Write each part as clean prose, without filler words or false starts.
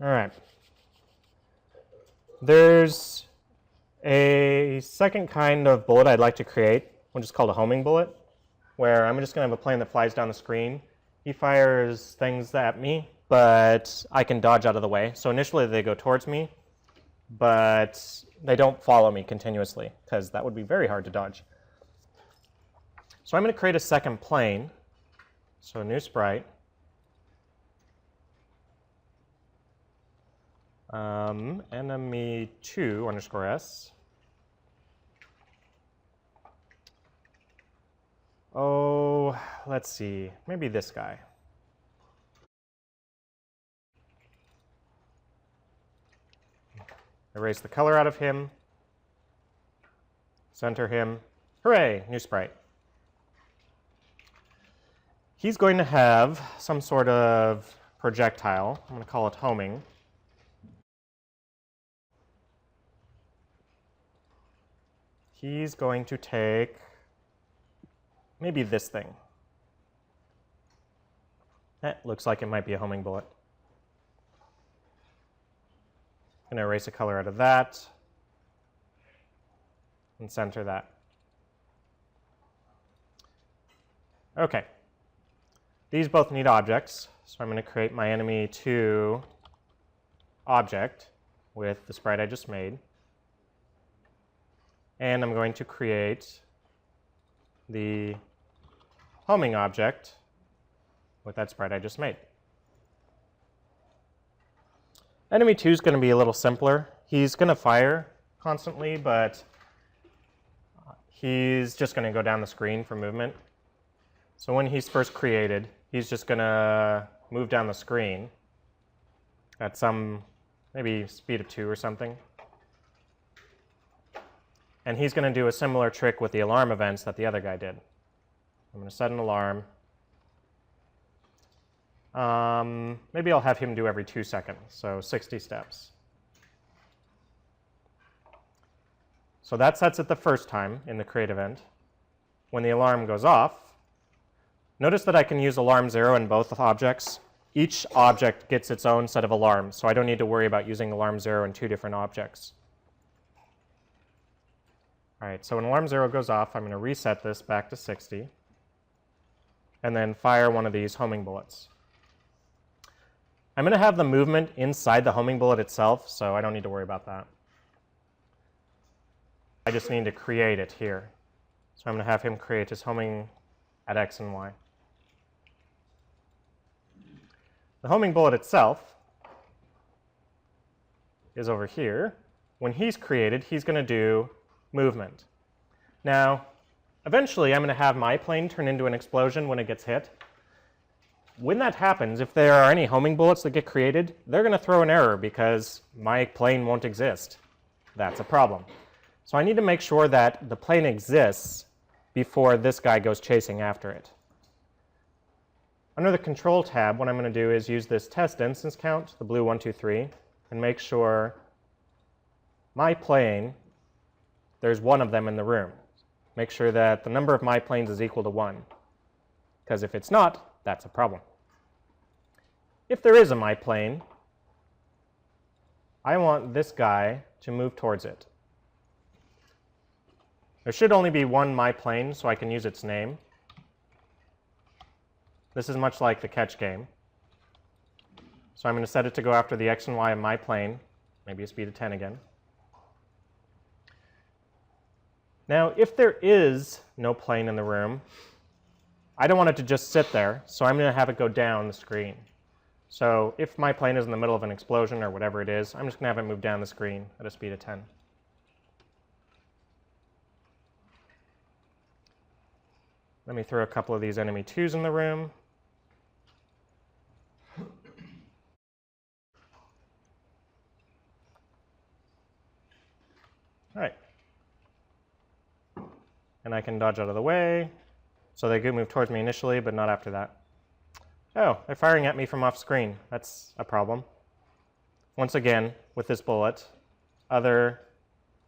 All right. There's a second kind of bullet I'd like to create, which is called a homing bullet, where I'm just going to have a plane that flies down the screen. He fires things at me, but I can dodge out of the way. So initially they go towards me, but they don't follow me continuously, because that would be very hard to dodge. So I'm going to create a second plane. So a new sprite. Enemy2 underscore s. Oh, let's see, maybe this guy. Erase the color out of him. Center him. Hooray, new sprite. He's going to have some sort of projectile. I'm going to call it homing. He's going to take maybe this thing. That looks like it might be a homing bullet. I'm going to erase a color out of that and center that. Okay. These both need objects, so I'm going to create my enemy2 object with the sprite I just made. And I'm going to create the homing object with that sprite I just made. Enemy2 is going to be a little simpler. He's going to fire constantly, but he's just going to go down the screen for movement. So when he's first created, he's just going to move down the screen at some maybe speed of 2 or something. And he's going to do a similar trick with the alarm events that the other guy did. I'm going to set an alarm. Maybe I'll have him do every 2 seconds, so 60 steps. So that sets it the first time in the create event. When the alarm goes off, notice that I can use alarm 0 in both objects. Each object gets its own set of alarms, so I don't need to worry about using alarm 0 in 2 different objects. All right, so when alarm 0 goes off, I'm going to reset this back to 60 and then fire one of these homing bullets. I'm going to have the movement inside the homing bullet itself, so I don't need to worry about that. I just need to create it here. So I'm going to have him create his homing at x and y. The homing bullet itself is over here. When he's created, he's going to do movement. Now, eventually I'm going to have my plane turn into an explosion when it gets hit. When that happens, if there are any homing bullets that get created, they're going to throw an error because my plane won't exist. That's a problem. So I need to make sure that the plane exists before this guy goes chasing after it. Under the Control tab, what I'm going to do is use this test instance count, the blue 1, 2, 3, and make sure my plane, there's one of them in the room. Make sure that the number of my planes is equal to 1, because if it's not, that's a problem. If there is a my plane, I want this guy to move towards it. There should only be one my plane, so I can use its name. This is much like the catch game. So I'm going to set it to go after the x and y of my plane, maybe a speed of 10 again. Now, if there is no plane in the room, I don't want it to just sit there, so I'm going to have it go down the screen. So if my plane is in the middle of an explosion or whatever it is, I'm just going to have it move down the screen at a speed of 10. Let me throw a couple of these enemy 2s in the room. All right. And I can dodge out of the way. So they do move towards me initially, but not after that. Oh, they're firing at me from off screen. That's a problem. Once again, with this bullet, other,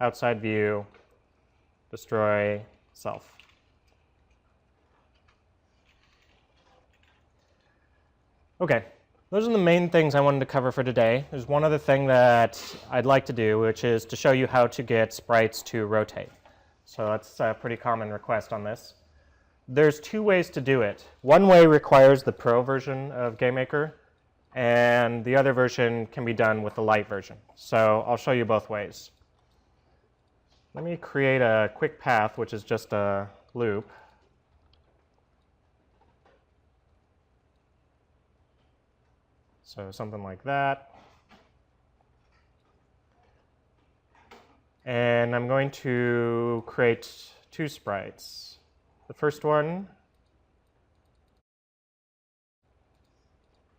outside view, destroy, self. Okay, Those are the main things I wanted to cover for today. There's one other thing that I'd like to do, which is to show you how to get sprites to rotate. So that's a pretty common request on this. There's two ways to do it. One way requires the Pro version of GameMaker, and the other version can be done with the Lite version. So I'll show you both ways. Let me create a quick path, which is just a loop. So something like that. And I'm going to create two sprites. The first one,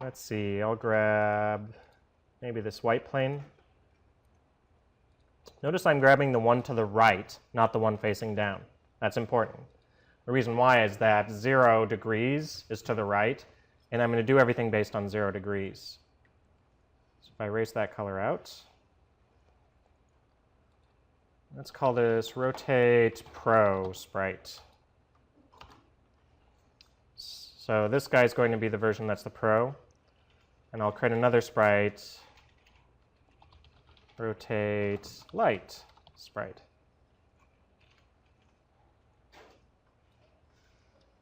let's see, I'll grab maybe this white plane. Notice I'm grabbing the one to the right, not the one facing down. That's important. The reason why is that 0 degrees is to the right, and I'm going to do everything based on 0 degrees. So if I erase that color out, let's call this Rotate Pro Sprite. So this guy is going to be the version that's the Pro, and I'll create another sprite, Rotate Light Sprite.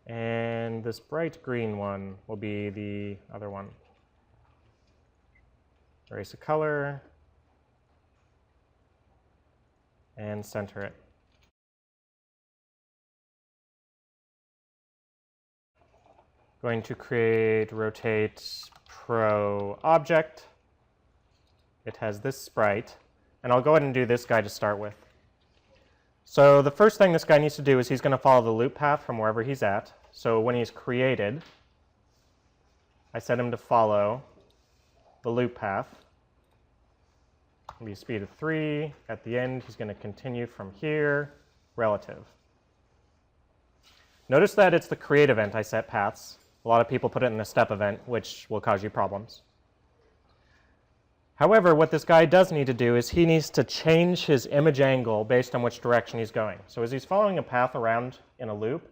And this bright green one will be the other one. Erase a color and center it. Going to create Rotate Pro Object. It has this sprite, and I'll go ahead and do this guy to start with. So the first thing this guy needs to do is he's going to follow the loop path from wherever he's at. So when he's created, I set him to follow the loop path. It'll be speed of 3. At the end, he's going to continue from here, relative. Notice that it's the create event I set paths. A lot of people put it in the step event, which will cause you problems. However, what this guy does need to do is he needs to change his image angle based on which direction he's going. So as he's following a path around in a loop,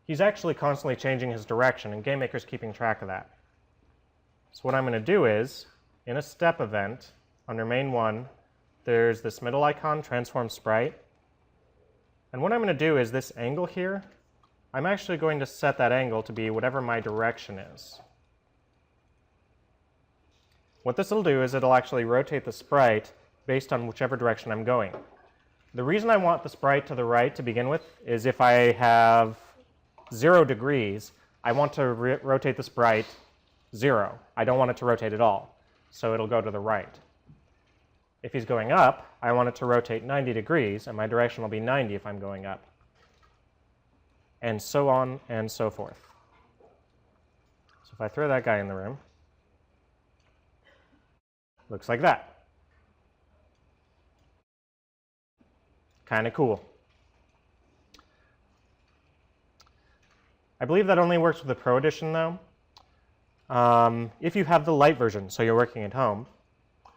he's actually constantly changing his direction, and GameMaker's keeping track of that. So what I'm going to do is, in a step event, under main 1, there's this middle icon, transform sprite. And what I'm going to do is this angle here, I'm actually going to set that angle to be whatever my direction is. What this will do is it'll actually rotate the sprite based on whichever direction I'm going. The reason I want the sprite to the right to begin with is if I have 0 degrees, I want to rotate the sprite 0. I don't want it to rotate at all, so it'll go to the right. If he's going up, I want it to rotate 90 degrees, and my direction will be 90 if I'm going up. And so on and so forth. So if I throw that guy in the room, looks like that. Kind of cool. I believe that only works with the Pro Edition, though. If you have the Lite version, so you're working at home,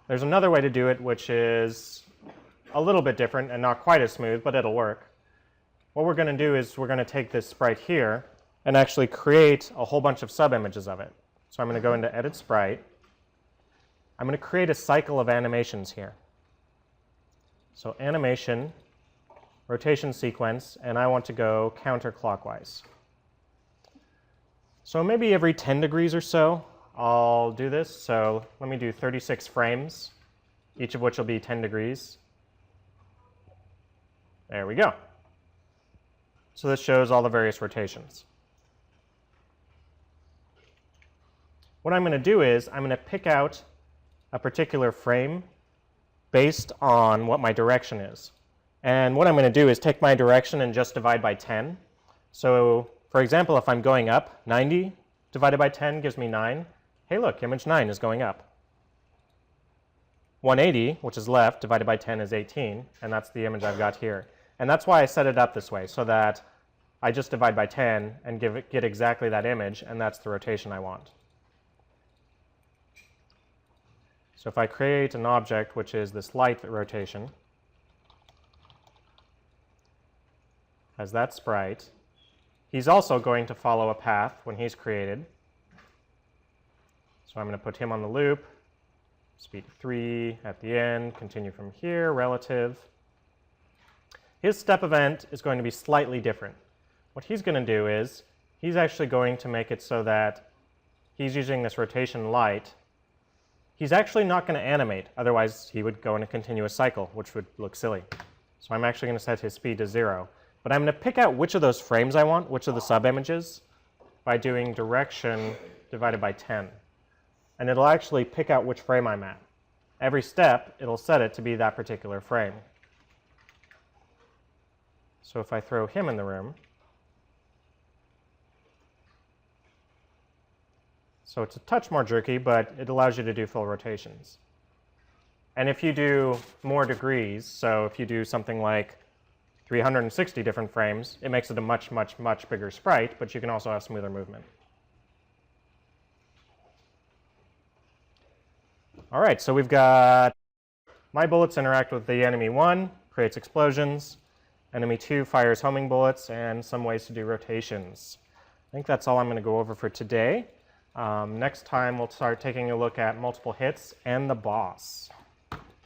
there's another way to do it, which is a little bit different and not quite as smooth, but it'll work. What we're going to do is we're going to take this sprite here and actually create a whole bunch of sub-images of it. So I'm going to go into Edit Sprite. I'm going to create a cycle of animations here. So animation, rotation sequence, and I want to go counterclockwise. So maybe every 10 degrees or so, I'll do this. So let me do 36 frames, each of which will be 10 degrees. There we go. So this shows all the various rotations. What I'm going to do is I'm going to pick out a particular frame based on what my direction is. And what I'm going to do is take my direction and just divide by 10. So for example, if I'm going up, 90 divided by 10 gives me 9. Hey look, image 9 is going up. 180, which is left, divided by 10 is 18, and that's the image I've got here. And that's why I set it up this way, so that I just divide by 10 and get exactly that image, and that's the rotation I want. So if I create an object, which is this light rotation, as that sprite, he's also going to follow a path when he's created. So I'm going to put him on the loop, speed 3 at the end, continue from here, relative. His step event is going to be slightly different. What he's going to do is he's actually going to make it so that he's using this rotation light. He's actually not going to animate, otherwise he would go in a continuous cycle, which would look silly. So I'm actually going to set his speed to 0. But I'm going to pick out which of those frames I want, which of the sub-images, by doing direction divided by 10. And it'll actually pick out which frame I'm at. Every step, it'll set it to be that particular frame. So if I throw him in the room, so it's a touch more jerky, but it allows you to do full rotations. And if you do more degrees, so if you do something like 360 different frames, it makes it a much, much, much bigger sprite, but you can also have smoother movement. All right, so we've got my bullets interact with the enemy 1, creates explosions. Enemy 2 fires homing bullets, and some ways to do rotations. I think that's all I'm going to go over for today. Next time, we'll start taking a look at multiple hits and the boss.